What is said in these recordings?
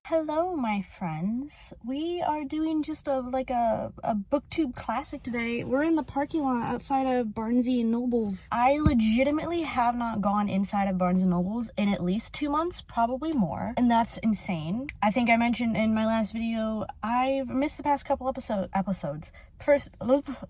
Hello, my friends. We are doing just a booktube classic today. We're in the parking lot outside of Barnes & Noble's. I legitimately have not gone inside of Barnes & Noble's in at least 2 months, probably more, and that's insane. I think I mentioned in my last video, I've missed the past couple episodes. First,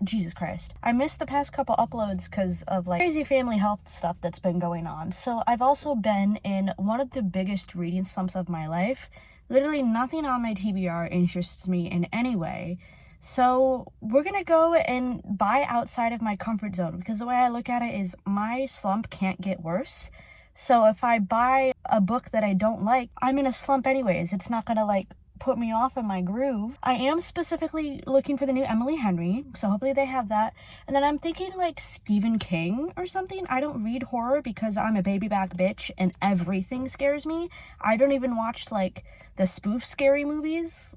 Jesus Christ. I missed the past couple uploads because of crazy family health stuff that's been going on. So I've also been in one of the biggest reading slumps of my life. Literally nothing on my TBR interests me in any way. So we're gonna go and buy outside of my comfort zone, because the way I look at it is my slump can't get worse. So if I buy a book that I don't like, I'm in a slump anyways. It's not gonna put me off in my groove. I am specifically looking for the new Emily Henry, so hopefully they have that. And then I'm thinking Stephen King or something. I don't read horror because I'm a baby back bitch and everything scares me. I don't even watch the spoof scary movies.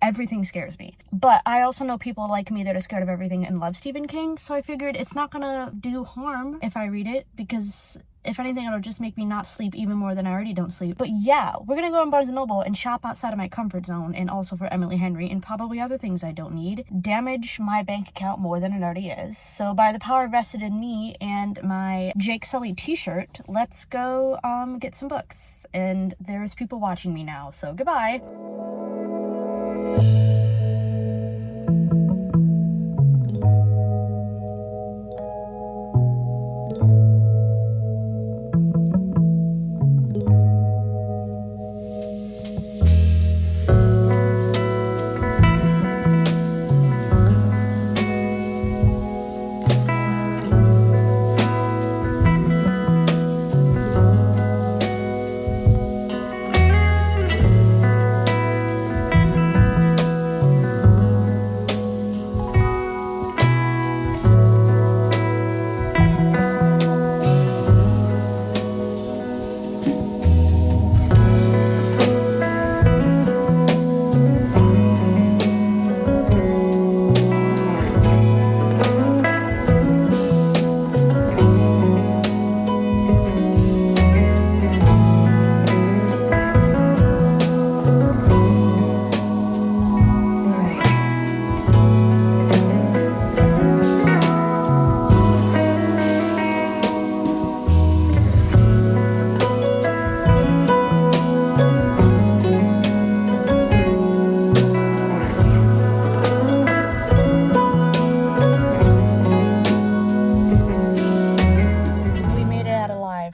Everything scares me. But I also know people like me that are scared of everything and love Stephen King, so I figured it's not gonna do harm if I read it, because if anything, it'll just make me not sleep even more than I already don't sleep. But yeah, we're gonna go in Barnes & Noble and shop outside of my comfort zone, and also for Emily Henry and probably other things I don't need. Damage my bank account more than it already is. So by the power vested in me and my Jake Sully t-shirt, let's go get some books. And there's people watching me now, so goodbye.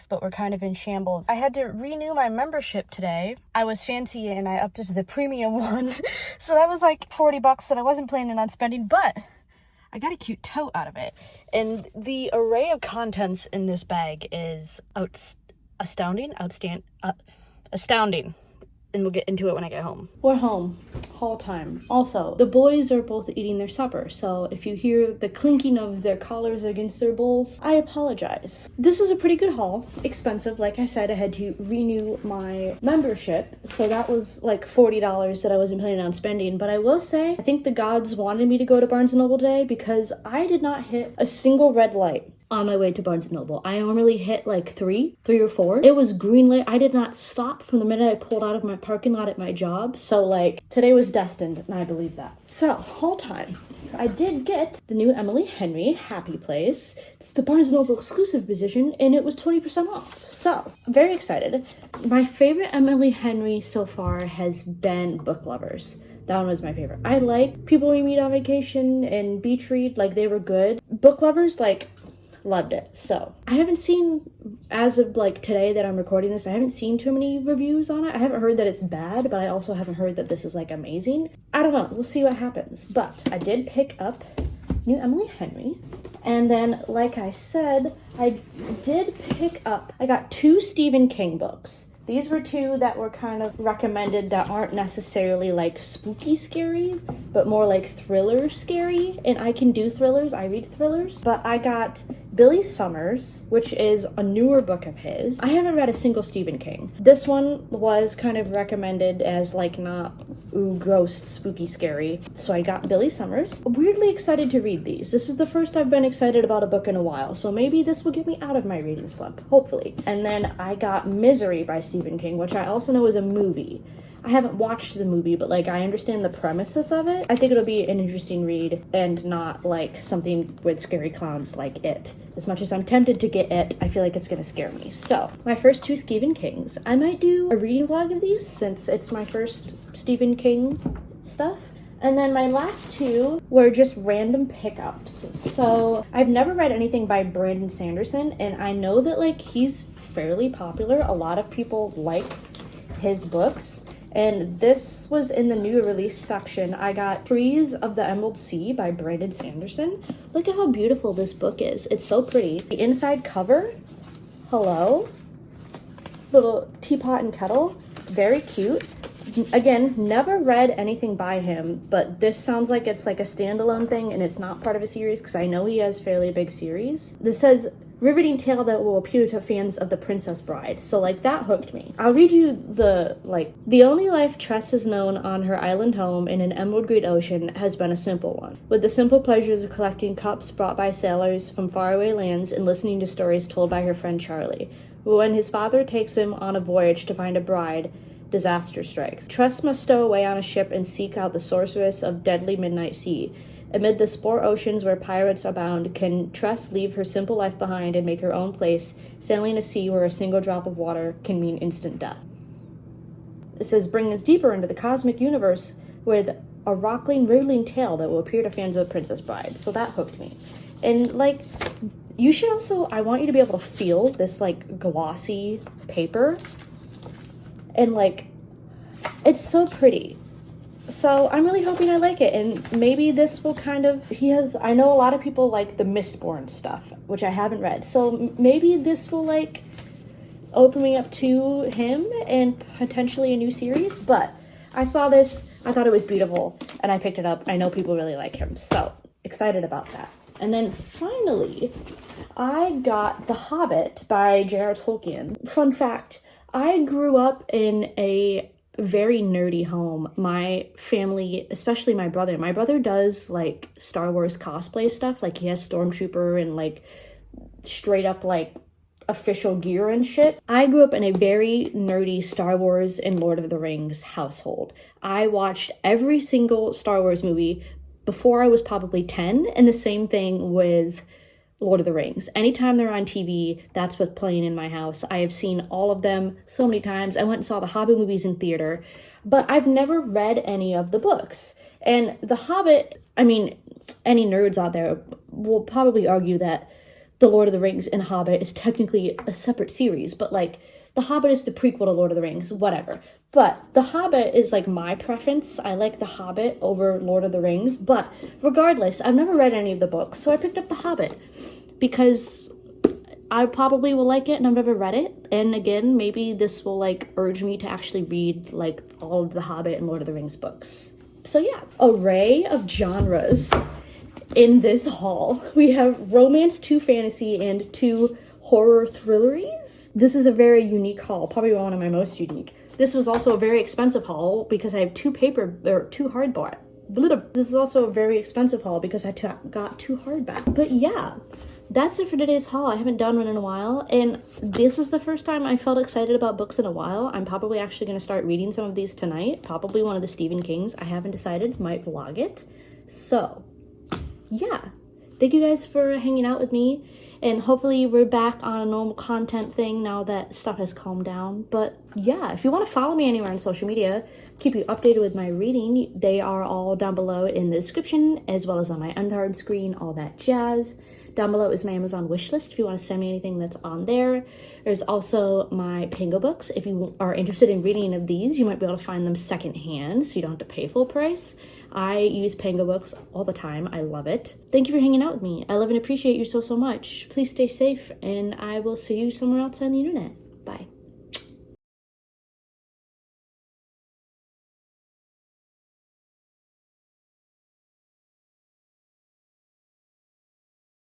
But we're kind of in shambles. I had to renew my membership today. I was fancy and I upped it to the premium one. So that was $40 that I wasn't planning on spending, but I got a cute tote out of it. And the array of contents in this bag is astounding. And we'll get into it when I get home. We're home. Haul time. Also, the boys are both eating their supper, so if you hear the clinking of their collars against their bowls, I apologize. This was a pretty good haul. Expensive. Like I said, I had to renew my membership, so that was $40 that I wasn't planning on spending. But I will say, I think the gods wanted me to go to Barnes & Noble today, because I did not hit a single red light on my way to Barnes & Noble. I normally hit three or four. It was green light. I did not stop from the minute I pulled out of my parking lot at my job. So today was destined, and I believe that. So, haul time. I did get the new Emily Henry, Happy Place. It's the Barnes & Noble exclusive edition, and it was 20% off. So, I'm very excited. My favorite Emily Henry so far has been Book Lovers. That one was my favorite. I like People We Meet on Vacation and Beach Read. They were good. Book Lovers, loved it. So I haven't seen, as of today that I'm recording this, I haven't seen too many reviews on it. I haven't heard that it's bad, but I also haven't heard that this is amazing. I don't know. We'll see what happens. But I did pick up new Emily Henry. And then, like I said, I got 2 Stephen King books. These were 2 that were kind of recommended that aren't necessarily spooky scary, but more thriller scary. And I can do thrillers. I read thrillers. But I got Billy Summers, which is a newer book of his. I haven't read a single Stephen King. This one was kind of recommended as not ghost, spooky, scary. So I got Billy Summers. Weirdly excited to read these. This is the first I've been excited about a book in a while. So maybe this will get me out of my reading slump. Hopefully. And then I got Misery by Stephen King, which I also know is a movie. I haven't watched the movie, but like I understand the premises of it. I think it'll be an interesting read and not like something with scary clowns like It. As much as I'm tempted to get It, I feel like it's gonna scare me. So my first 2 Stephen Kings. I might do a reading vlog of these since it's my first Stephen King stuff. And then my last 2 were just random pickups. So I've never read anything by Brandon Sanderson, and I know that like he's fairly popular. A lot of people like his books. And this was in the new release section. I got Trees of the Emerald Sea by Brandon Sanderson. Look at how beautiful this book is. It's so pretty. The inside cover, hello. Little teapot and kettle, very cute. Again, never read anything by him, but this sounds like it's like a standalone thing and it's not part of a series because I know he has fairly big series. This says, riveting tale that will appeal to fans of The Princess Bride. So like that hooked me. I'll read you the only life Tress has known on her island home in an emerald green ocean has been a simple one, with the simple pleasures of collecting cups brought by sailors from faraway lands and listening to stories told by her friend Charlie. But when his father takes him on a voyage to find a bride, disaster strikes. Tress must stow away on a ship and seek out the sorceress of deadly midnight sea. Amid the spore oceans where pirates abound, can Tress leave her simple life behind and make her own place, sailing a sea where a single drop of water can mean instant death. It says, bring us deeper into the cosmic universe with a rockling, riveting tale that will appeal to fans of The Princess Bride. So that hooked me. And like, you should also, I want you to be able to feel this like glossy paper. And like, it's so pretty. So I'm really hoping I like it, and maybe this will kind of, I know a lot of people like the Mistborn stuff, which I haven't read, so maybe this will like open me up to him and potentially a new series. But I saw this, I thought it was beautiful, and I picked it up. I know people really like him, so excited about that. And then finally, I got The Hobbit by J.R. Tolkien. Fun fact, I grew up in a very nerdy home. My family, especially my brother does like Star Wars cosplay stuff. Like he has Stormtrooper and like straight up like official gear and shit. I grew up in a very nerdy Star Wars and Lord of the Rings household. I watched every single Star Wars movie before I was probably 10, and the same thing with Lord of the Rings. Anytime they're on TV, that's what's playing in my house. I have seen all of them so many times. I went and saw the Hobbit movies in theater, but I've never read any of the books. And The Hobbit, I mean, any nerds out there will probably argue that The Lord of the Rings and Hobbit is technically a separate series, but like, The Hobbit is the prequel to Lord of the Rings, whatever. But The Hobbit is like my preference. I like The Hobbit over Lord of the Rings, but regardless, I've never read any of the books, so I picked up The Hobbit because I probably will like it and I've never read it. And again, maybe this will like urge me to actually read like all of the Hobbit and Lord of the Rings books. So yeah, array of genres in this haul. We have romance, 2 fantasy, and 2 horror thrilleries. This is a very unique haul, probably one of my most unique. This was also a very expensive haul because I have 2 hardback. This is also a very expensive haul because I got 2 hardback. But yeah, that's it for today's haul. I haven't done one in a while, and this is the first time I felt excited about books in a while. I'm probably actually going to start reading some of these tonight. Probably one of the Stephen Kings. I haven't decided. Might vlog it. So, yeah. Thank you guys for hanging out with me, and hopefully we're back on a normal content thing now that stuff has calmed down. But yeah, if you want to follow me anywhere on social media, keep you updated with my reading, they are all down below in the description, as well as on my end card screen, all that jazz. Down below is my Amazon wishlist if you want to send me anything that's on there. There's also my PangoBooks. If you are interested in reading any of these, you might be able to find them secondhand, so you don't have to pay full price. I use PangoBooks all the time. I love it. Thank you for hanging out with me. I love and appreciate you so much. Please stay safe, and I will see you somewhere else on the internet.